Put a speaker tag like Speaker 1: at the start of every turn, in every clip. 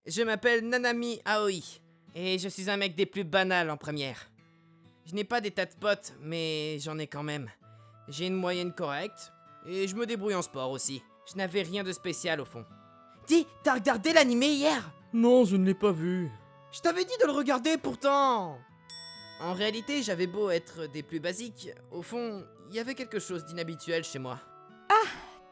Speaker 1: Je m'appelle Nanami Aoi, et je suis un mec des plus banals en première. Je n'ai pas des tas de potes, mais j'en ai quand même. J'ai une moyenne correcte, et je me débrouille en sport aussi. Je n'avais rien de spécial au fond. Dis, t'as regardé l'animé hier?
Speaker 2: Non, je ne l'ai pas vu.
Speaker 1: Je t'avais dit de le regarder pourtant. En réalité, j'avais beau être des plus basiques, au fond, il y avait quelque chose d'inhabituel chez moi.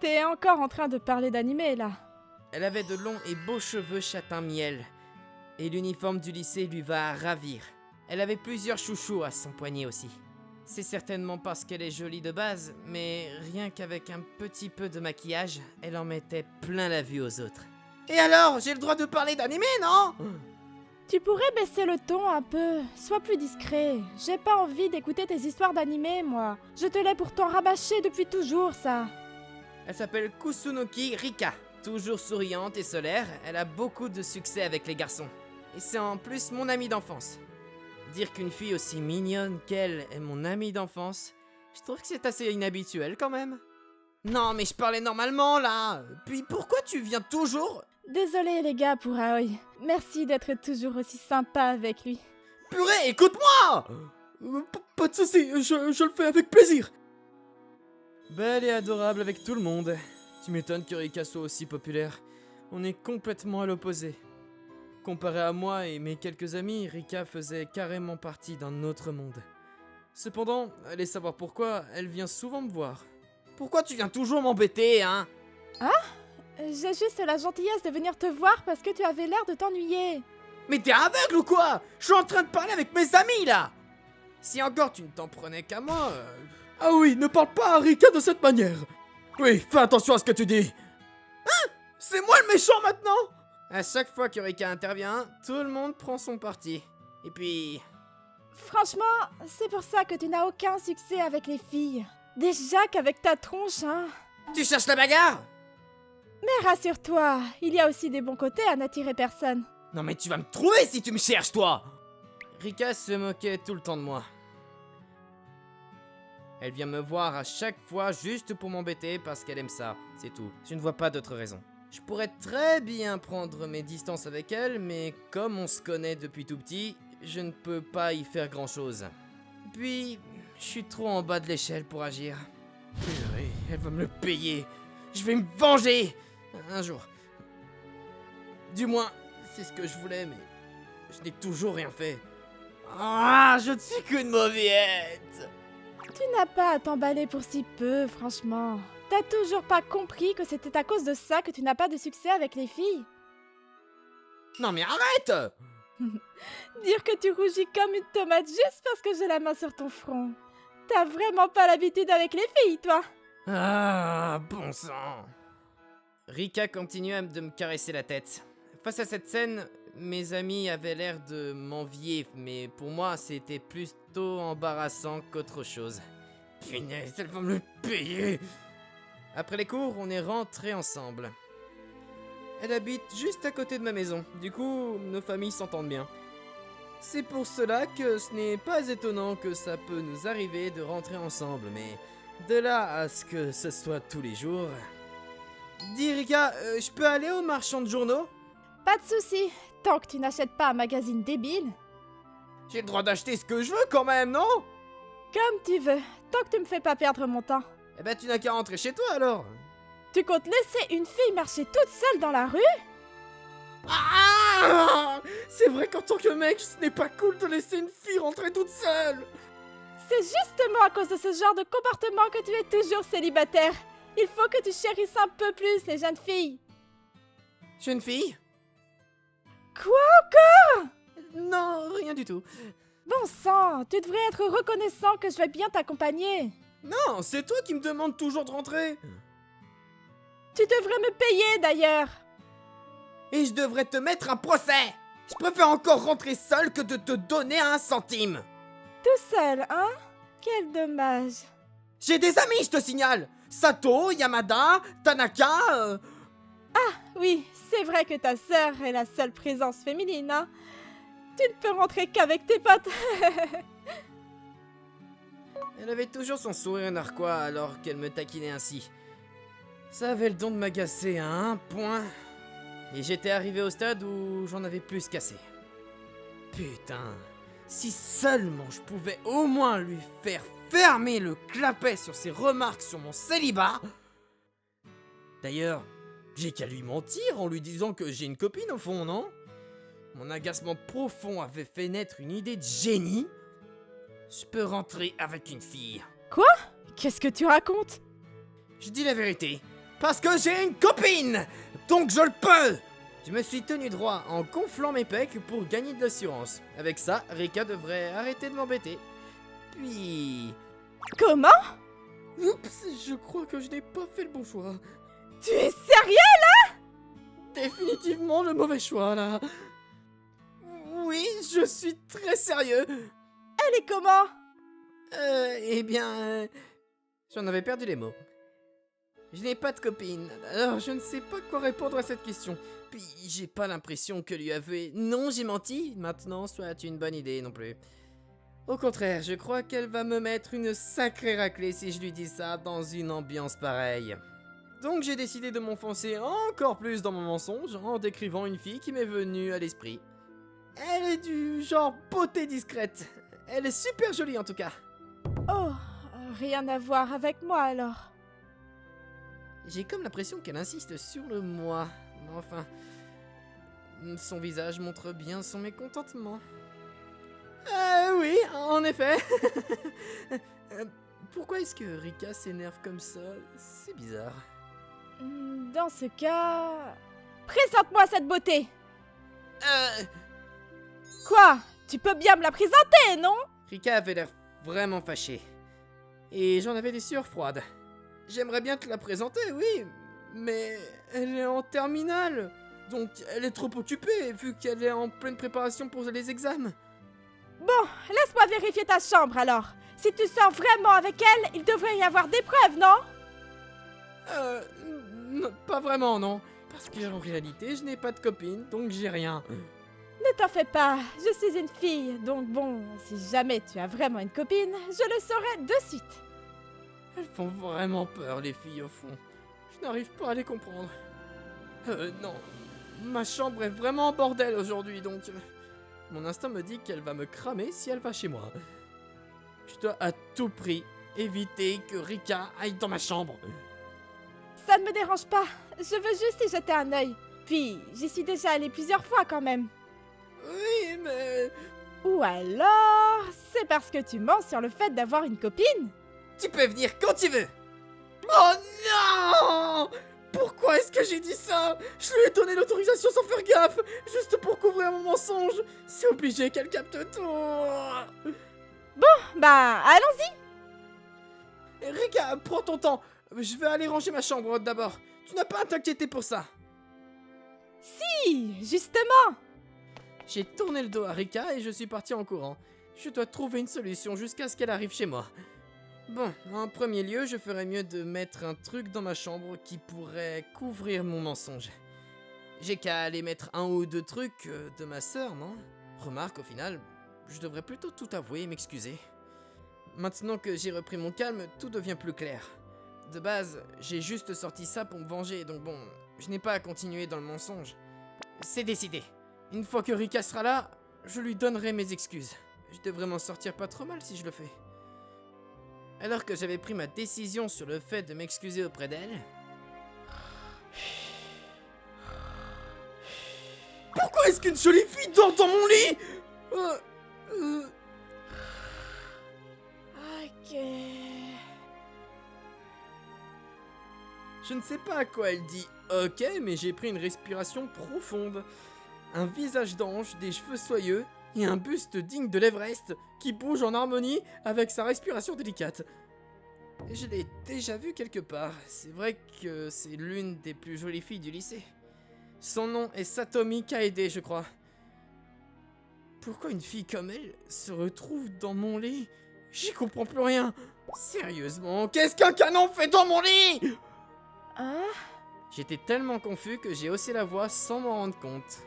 Speaker 3: T'es encore en train de parler d'animé, là.
Speaker 1: Elle avait de longs et beaux cheveux châtain miel, et l'uniforme du lycée lui va à ravir. Elle avait plusieurs chouchous à son poignet aussi. C'est certainement parce qu'elle est jolie de base, mais rien qu'avec un petit peu de maquillage, elle en mettait plein la vue aux autres. Et alors, j'ai le droit de parler d'animé, non?
Speaker 3: Tu pourrais baisser le ton un peu. Sois plus discret. J'ai pas envie d'écouter tes histoires d'animé, moi. Je te l'ai pourtant rabâché depuis toujours, ça.
Speaker 1: Elle s'appelle Kusunoki Rika. Toujours souriante et solaire, elle a beaucoup de succès avec les garçons. Et c'est en plus mon amie d'enfance. Dire qu'une fille aussi mignonne qu'elle est mon amie d'enfance, je trouve que c'est assez inhabituel quand même. Non mais je parlais normalement là. Puis pourquoi tu viens toujours?
Speaker 3: Désolée, les gars, pour Aoi. Merci d'être toujours aussi sympa avec lui.
Speaker 1: Purée, écoute-moi!
Speaker 2: Pas de soucis, je le fais avec plaisir. Belle et adorable avec tout le monde. Tu m'étonnes que Rika soit aussi populaire. On est complètement à l'opposé. Comparé à moi et mes quelques amis, Rika faisait carrément partie d'un autre monde. Cependant, allez savoir pourquoi, elle vient souvent me voir.
Speaker 1: Pourquoi tu viens toujours m'embêter, hein?
Speaker 3: J'ai juste la gentillesse de venir te voir parce que tu avais l'air de t'ennuyer.
Speaker 1: Mais t'es aveugle ou quoi? Je suis en train de parler avec mes amis là! Si encore tu ne t'en prenais qu'à moi...
Speaker 2: Ah oui, ne parle pas à Rika de cette manière. Oui, fais attention à ce que tu dis.
Speaker 1: C'est moi le méchant maintenant? À chaque fois que Rika intervient, tout le monde prend son parti. Et puis...
Speaker 3: Franchement, c'est pour ça que tu n'as aucun succès avec les filles. Déjà qu'avec ta tronche, hein.
Speaker 1: Tu cherches la bagarre?
Speaker 3: Mais rassure-toi, il y a aussi des bons côtés à n'attirer personne.
Speaker 1: Non mais tu vas me trouver si tu me cherches toi! Rika se moquait tout le temps de moi. Elle vient me voir à chaque fois juste pour m'embêter parce qu'elle aime ça, c'est tout. Je ne vois pas d'autre raison. Je pourrais très bien prendre mes distances avec elle, mais comme on se connaît depuis tout petit, je ne peux pas y faire grand chose. Puis, je suis trop en bas de l'échelle pour agir. Purée, elle va me le payer. Je vais me venger un jour. Du moins, c'est ce que je voulais, mais je n'ai toujours rien fait. Ah, je ne suis qu'une mauviette.
Speaker 3: Tu n'as pas à t'emballer pour si peu, franchement. T'as toujours pas compris que c'était à cause de ça que tu n'as pas de succès avec les filles?
Speaker 1: Non mais arrête!
Speaker 3: Dire que tu rougis comme une tomate juste parce que j'ai la main sur ton front. T'as vraiment pas l'habitude avec les filles, toi?
Speaker 1: Ah, bon sang. Rika continue de me caresser la tête. Face à cette scène, mes amis avaient l'air de m'envier, mais pour moi, c'était plutôt embarrassant qu'autre chose. Punaise, elle va me le payer! Après les cours, on est rentrés ensemble. Elle habite juste à côté de ma maison, du coup, nos familles s'entendent bien. C'est pour cela que ce n'est pas étonnant que ça peut nous arriver de rentrer ensemble, mais de là à ce que ce soit tous les jours... Dis Rika, je peux aller au marchand de journaux?
Speaker 3: Pas de souci, tant que tu n'achètes pas un magazine débile.
Speaker 1: J'ai le droit d'acheter ce que je veux quand même, non?
Speaker 3: Comme tu veux, tant que tu me fais pas perdre mon temps.
Speaker 1: Eh ben tu n'as qu'à rentrer chez toi alors.
Speaker 3: Tu comptes laisser une fille marcher toute seule dans la rue?
Speaker 2: Ah! C'est vrai qu'en tant que mec, ce n'est pas cool de laisser une fille rentrer toute seule.
Speaker 3: C'est justement à cause de ce genre de comportement que tu es toujours célibataire. Il faut que tu chérisses un peu plus les jeunes filles.
Speaker 1: Jeune fille?
Speaker 3: Quoi?
Speaker 1: Non, rien du tout.
Speaker 3: Bon sang, tu devrais être reconnaissant que je vais bien t'accompagner.
Speaker 2: Non, c'est toi qui me demandes toujours de rentrer.
Speaker 3: Tu devrais me payer d'ailleurs.
Speaker 1: Et je devrais te mettre un procès. Je préfère encore rentrer seul que de te donner un centime.
Speaker 3: Tout seul, hein? Quel dommage.
Speaker 1: J'ai des amis, je te signale. Sato, Yamada, Tanaka...
Speaker 3: Oui, c'est vrai que ta sœur est la seule présence féminine, hein? Tu ne peux rentrer qu'avec tes potes.
Speaker 1: Elle avait toujours son sourire narquois alors qu'elle me taquinait ainsi. Ça avait le don de m'agacer à un point. Et j'étais arrivé au stade où j'en avais plus qu'assez. Putain, si seulement je pouvais au moins lui faire fermer le clapet sur ses remarques sur mon célibat. D'ailleurs, j'ai qu'à lui mentir en lui disant que j'ai une copine au fond, non? Mon agacement profond avait fait naître une idée de génie. Je peux rentrer avec une fille.
Speaker 3: Qu'est-ce que tu racontes?
Speaker 1: Je dis la vérité. Parce que j'ai une copine! Donc je le peux! Je me suis tenu droit en gonflant mes pecs pour gagner de l'assurance. Avec ça, Rika devrait arrêter de m'embêter. Puis...
Speaker 3: Comment?
Speaker 2: Oups, je crois que je n'ai pas fait le bon choix.
Speaker 3: Tu es sérieux?
Speaker 2: Définitivement le mauvais choix, là. Oui, je suis très sérieux.
Speaker 3: Elle est comment?
Speaker 1: Eh bien... J'en avais perdu les mots. Je n'ai pas de copine, alors je ne sais pas quoi répondre à cette question. Puis j'ai pas l'impression que lui avouer « Non, j'ai menti » maintenant soit une bonne idée non plus. Au contraire, je crois qu'elle va me mettre une sacrée raclée si je lui dis ça dans une ambiance pareille. Donc j'ai décidé de m'enfoncer encore plus dans mon mensonge en décrivant une fille qui m'est venue à l'esprit. Elle est du genre beauté discrète. Elle est super jolie en tout cas.
Speaker 3: Oh, rien à voir avec moi alors.
Speaker 1: J'ai comme l'impression qu'elle insiste sur le moi. Mais enfin, son visage montre bien son mécontentement. Oui, en effet. Pourquoi est-ce que Rika s'énerve comme ça? C'est bizarre.
Speaker 3: Dans ce cas... Présente-moi cette beauté! Quoi? Tu peux bien me la présenter, non?
Speaker 1: Rika avait l'air vraiment fâchée. Et j'en avais des sueurs froides. J'aimerais bien te la présenter, oui, mais elle est en terminale. Donc elle est trop occupée vu qu'elle est en pleine préparation pour les examens.
Speaker 3: Bon, laisse-moi vérifier ta chambre alors. Si tu sors vraiment avec elle, il devrait y avoir des preuves, non?
Speaker 1: Pas vraiment, non. Parce qu'en réalité, je n'ai pas de copine, donc j'ai rien.
Speaker 3: Ne t'en fais pas, je suis une fille, donc bon, si jamais tu as vraiment une copine, je le saurai de suite.
Speaker 1: Elles font vraiment peur, les filles, au fond. Je n'arrive pas à les comprendre. Non. Ma chambre est vraiment en bordel aujourd'hui, donc... Mon instinct me dit qu'elle va me cramer si elle va chez moi. Je dois à tout prix éviter que Rika aille dans ma chambre.
Speaker 3: Ça ne me dérange pas, je veux juste y jeter un œil. Puis, j'y suis déjà allée plusieurs fois quand même.
Speaker 1: Oui, mais...
Speaker 3: Ou alors, c'est parce que tu mens sur le fait d'avoir une copine?
Speaker 1: Tu peux venir quand tu veux. Oh non! Pourquoi est-ce que j'ai dit ça? Je lui ai donné l'autorisation sans faire gaffe, juste pour couvrir mon mensonge. C'est obligé qu'elle capte tout.
Speaker 3: Bah, allons-y!
Speaker 1: Rika, prends ton temps. Je vais aller ranger ma chambre d'abord. Tu n'as pas à t'inquiéter pour ça.
Speaker 3: Si, justement!
Speaker 1: J'ai tourné le dos à Rika et je suis parti en courant. Je dois trouver une solution jusqu'à ce qu'elle arrive chez moi. Bon, en premier lieu, je ferais mieux de mettre un truc dans ma chambre qui pourrait couvrir mon mensonge. J'ai qu'à aller mettre un ou deux trucs de ma sœur, non? Remarque, au final, je devrais plutôt tout avouer et m'excuser. Maintenant que j'ai repris mon calme, tout devient plus clair. De base, j'ai juste sorti ça pour me venger, donc bon, je n'ai pas à continuer dans le mensonge. C'est décidé. Une fois que Rika sera là, je lui donnerai mes excuses. Je devrais m'en sortir pas trop mal si je le fais. Alors que j'avais pris ma décision sur le fait de m'excuser auprès d'elle...
Speaker 2: Pourquoi est-ce qu'une jolie fille dort dans mon lit?
Speaker 3: Ok...
Speaker 1: Je ne sais pas à quoi elle dit ok, mais j'ai pris une respiration profonde. Un visage d'ange, des cheveux soyeux et un buste digne de l'Everest qui bouge en harmonie avec sa respiration délicate. Je l'ai déjà vue quelque part. C'est vrai que c'est l'une des plus jolies filles du lycée. Son nom est Satomi Kaede, je crois. Pourquoi une fille comme elle se retrouve dans mon lit? J'y comprends plus rien. Sérieusement, qu'est-ce qu'un canon fait dans mon lit?
Speaker 3: Hein?
Speaker 1: J'étais tellement confus que j'ai haussé la voix sans m'en rendre compte.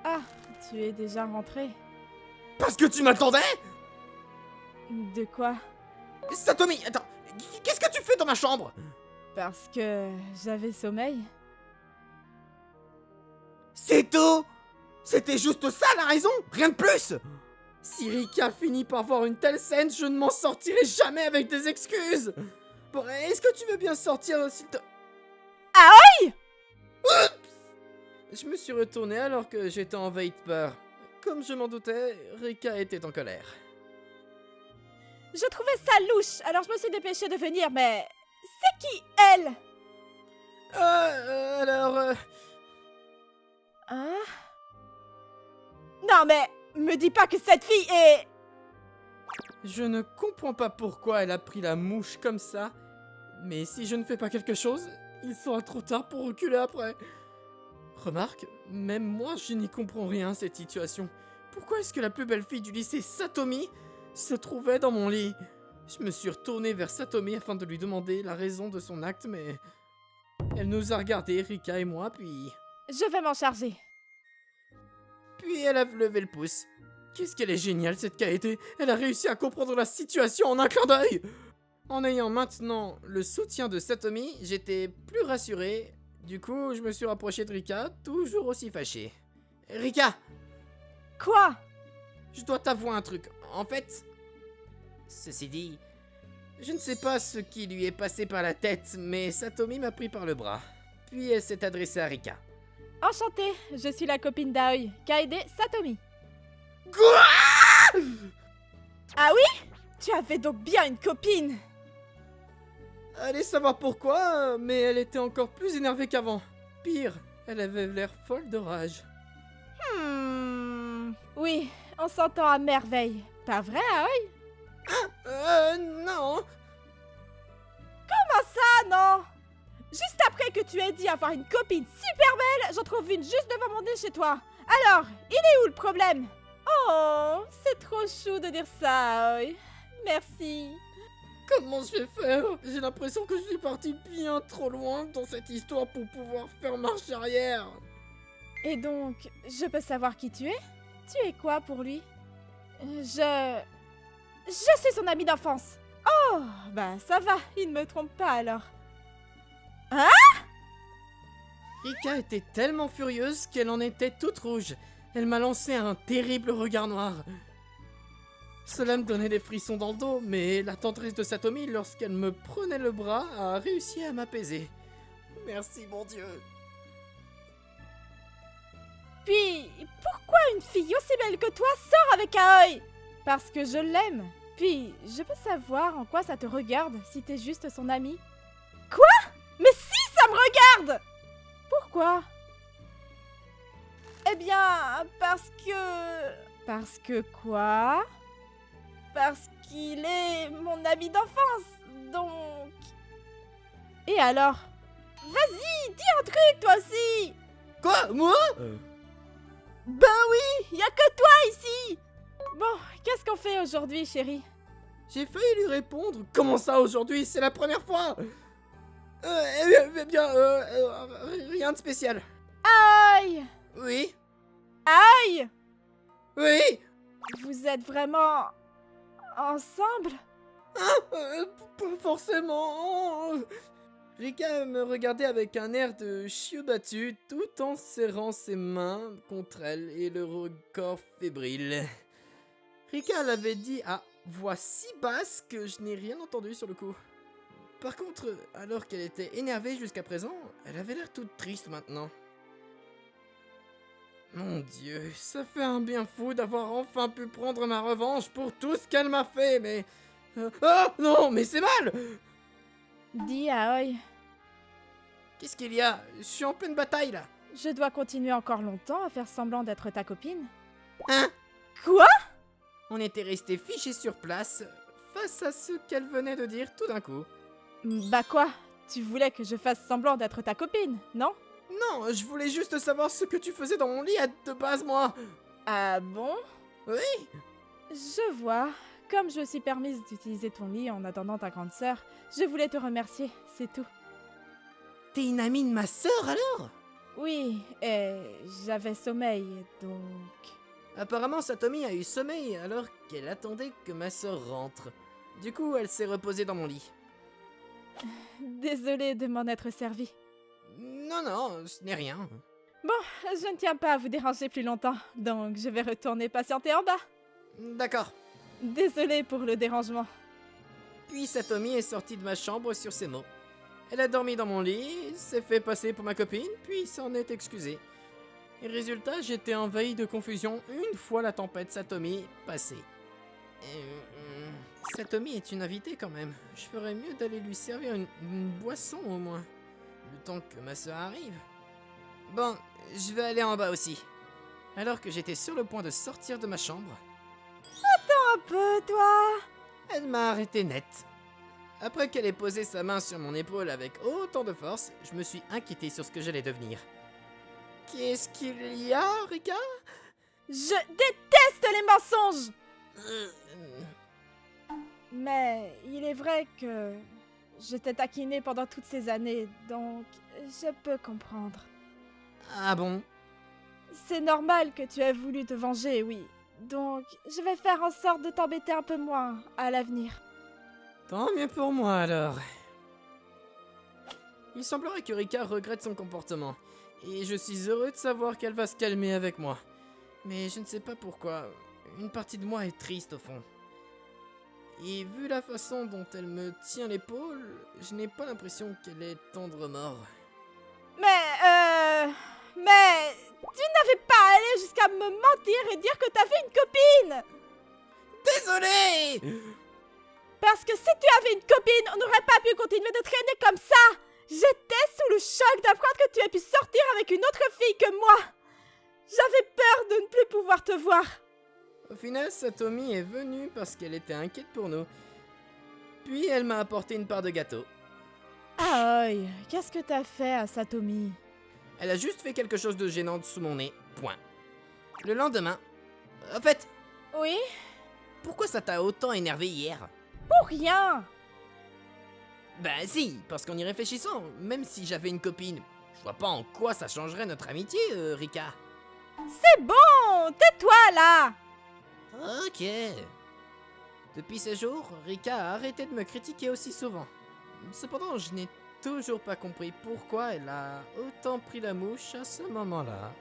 Speaker 3: Ah, tu es déjà rentré.
Speaker 2: Parce que tu m'attendais?
Speaker 3: De quoi?
Speaker 2: Satomi, attends, qu'est-ce que tu fais dans ma chambre?
Speaker 3: Parce que j'avais sommeil.
Speaker 2: C'est tout? C'était juste ça la raison? Rien de plus? Si Rika finit par voir une telle scène, je ne m'en sortirai jamais avec des excuses. Bon, est-ce que tu veux bien sortir s'il te...
Speaker 3: Aoi!
Speaker 2: Je me suis retourné alors que j'étais envahi de peur. Comme je m'en doutais, Rika était en colère.
Speaker 3: Je trouvais ça louche, alors je me suis dépêchée de venir, mais... C'est qui, elle?
Speaker 2: Alors...
Speaker 3: Hein? Non mais, me dis pas que cette fille est...
Speaker 2: Je ne comprends pas pourquoi elle a pris la mouche comme ça, mais si je ne fais pas quelque chose, il sera trop tard pour reculer après. Remarque, même moi je n'y comprends rien à cette situation. Pourquoi est-ce que la plus belle fille du lycée, Satomi, se trouvait dans mon lit? Je me suis retourné vers Satomi afin de lui demander la raison de son acte, mais... Elle nous a regardé, Rika et moi, puis...
Speaker 3: Je vais m'en charger.
Speaker 2: Puis elle a levé le pouce. Qu'est-ce qu'elle est géniale cette Kaede. Elle a réussi à comprendre la situation en un clin d'œil. En ayant maintenant le soutien de Satomi, j'étais plus rassuré. Du coup, je me suis rapproché de Rika, toujours aussi fâché. Rika,
Speaker 3: Quoi?
Speaker 2: je dois t'avouer un truc. En fait, ceci dit, je ne sais pas ce qui lui est passé par la tête, mais Satomi m'a pris par le bras. Puis elle s'est adressée à Rika.
Speaker 3: Enchantée, je suis la copine d'Aoi, Kaede Satomi.
Speaker 2: Quoi?
Speaker 3: Ah oui? Tu avais donc bien une copine?
Speaker 2: Allez savoir pourquoi, mais elle était encore plus énervée qu'avant. Pire, elle avait l'air folle de rage.
Speaker 3: Oui, on s'entend à merveille. Pas vrai, Aoi?
Speaker 2: Non.
Speaker 3: Comment ça, non? Juste après que tu aies dit avoir une copine super belle, j'en trouve une juste devant mon nez chez toi. Alors, il est où le problème? Oh, c'est trop chou de dire ça, Aoi. Merci.
Speaker 2: Comment je vais faire? J'ai l'impression que je suis parti bien trop loin dans cette histoire pour pouvoir faire marche arrière.
Speaker 3: Et donc, je peux savoir qui tu es? Tu es quoi pour lui? Je suis son ami d'enfance. Oh, bah ça va, il ne me trompe pas alors.
Speaker 2: Rika était tellement furieuse qu'elle en était toute rouge. Elle m'a lancé un terrible regard noir. Cela me donnait des frissons dans le dos, mais la tendresse de Satomi lorsqu'elle me prenait le bras a réussi à m'apaiser. Merci mon Dieu.
Speaker 3: Puis, pourquoi une fille aussi belle que toi sort avec Aoi? Parce que je l'aime. Puis, je peux savoir en quoi ça te regarde si t'es juste son ami? Quoi? Mais si, ça me regarde! Pourquoi? Eh bien, parce que... Parce que quoi? Parce qu'il est mon ami d'enfance, donc... Et alors? Vas-y, dis un truc toi aussi!
Speaker 2: Quoi? Moi?
Speaker 3: Ben oui, y a que toi ici! Bon, qu'est-ce qu'on fait aujourd'hui, chérie?
Speaker 2: J'ai failli lui répondre. Comment ça aujourd'hui? C'est la première fois. Eh bien, rien de spécial.
Speaker 3: Aïe!
Speaker 2: Oui?
Speaker 3: Aïe!
Speaker 2: Oui?
Speaker 3: Vous êtes vraiment... ensemble?
Speaker 2: Pas forcément. Rika me regardait avec un air de chiot battu, tout en serrant ses mains contre elle et le corps fébrile. Rika l'avait dit à voix si basse que je n'ai rien entendu sur le coup. Par contre, alors qu'elle était énervée jusqu'à présent, elle avait l'air toute triste maintenant. Mon Dieu, ça fait un bien fou d'avoir enfin pu prendre ma revanche pour tout ce qu'elle m'a fait, mais... Ah non, mais c'est mal!
Speaker 3: Dis Aoi,
Speaker 2: Qu'est-ce qu'il y a? Je suis en pleine bataille là.
Speaker 3: je dois continuer encore longtemps à faire semblant d'être ta copine?
Speaker 2: Hein?
Speaker 3: Quoi?
Speaker 2: On était restés fichés sur place, face à ce qu'elle venait de dire tout d'un coup.
Speaker 3: Bah quoi? Tu voulais que je fasse semblant d'être ta copine, non?
Speaker 2: Non, je voulais juste savoir ce que tu faisais dans mon lit de base, moi.
Speaker 3: Ah bon?
Speaker 2: Oui?
Speaker 3: Je vois. Comme je me suis permise d'utiliser ton lit en attendant ta grande sœur, je voulais te remercier, c'est tout.
Speaker 2: T'es une amie de ma sœur alors?
Speaker 3: Oui, et j'avais sommeil, donc...
Speaker 2: Apparemment, Satomi a eu sommeil alors qu'elle attendait que ma sœur rentre. Du coup, elle s'est reposée dans mon lit.
Speaker 3: Désolée de m'en être servie.
Speaker 2: Non, ce n'est rien.
Speaker 3: Je ne tiens pas à vous déranger plus longtemps, donc je vais retourner patienter en bas.
Speaker 1: D'accord.
Speaker 3: Désolée pour le dérangement.
Speaker 1: Puis Satomi est sortie de ma chambre sur ces mots. Elle a dormi dans mon lit, s'est fait passer pour ma copine, puis s'en est excusée. Et résultat, j'étais envahi de confusion une fois la tempête Satomi passée. Satomi est une invitée quand même. Je ferais mieux d'aller lui servir une boisson au moins. Le temps que ma soeur arrive. Bon, je vais aller en bas aussi. Alors que j'étais sur le point de sortir de ma chambre,
Speaker 3: Un peu, toi.
Speaker 1: elle m'a arrêté net. Après qu'elle ait posé sa main sur mon épaule avec autant de force, je me suis inquiété sur ce que j'allais devenir. Qu'est-ce qu'il y a, Rika?
Speaker 3: Je déteste les mensonges. Mais il est vrai que je t'ai taquiné pendant toutes ces années, donc je peux comprendre.
Speaker 1: Ah bon?
Speaker 3: C'est normal que tu aies voulu te venger, oui. Donc, je vais faire en sorte de t'embêter un peu moins à l'avenir.
Speaker 1: Tant mieux pour moi alors. Il semblerait que Rika regrette son comportement, et je suis heureux de savoir qu'elle va se calmer avec moi. Mais je ne sais pas pourquoi, une partie de moi est triste au fond. Et vu la façon dont elle me tient l'épaule, je n'ai pas l'impression qu'elle est tendre mort.
Speaker 3: Mais tu n'avais pas à aller jusqu'à me mentir et dire que t'avais une copine.
Speaker 1: Désolé!
Speaker 3: Parce que si tu avais une copine, on n'aurait pas pu continuer de traîner comme ça. J'étais sous le choc d'apprendre que tu aies pu sortir avec une autre fille que moi. J'avais peur de ne plus pouvoir te voir.
Speaker 1: Au final, Satomi est venue parce qu'elle était inquiète pour nous. Puis elle m'a apporté une part de gâteau.
Speaker 3: Aïe, qu'est-ce que t'as fait à Satomi?
Speaker 1: Elle a juste fait quelque chose de gênant sous mon nez. Point. Le lendemain... En fait,
Speaker 3: Oui?
Speaker 1: pourquoi ça t'a autant énervé hier?
Speaker 3: Pour rien.
Speaker 1: Bah si, parce qu'en y réfléchissant, même si j'avais une copine, je vois pas en quoi ça changerait notre amitié, Rika.
Speaker 3: C'est bon, tais-toi là.
Speaker 1: Ok. Depuis ce jour, Rika a arrêté de me critiquer aussi souvent. Cependant, je n'ai toujours pas compris pourquoi elle a autant pris la mouche à ce moment-là.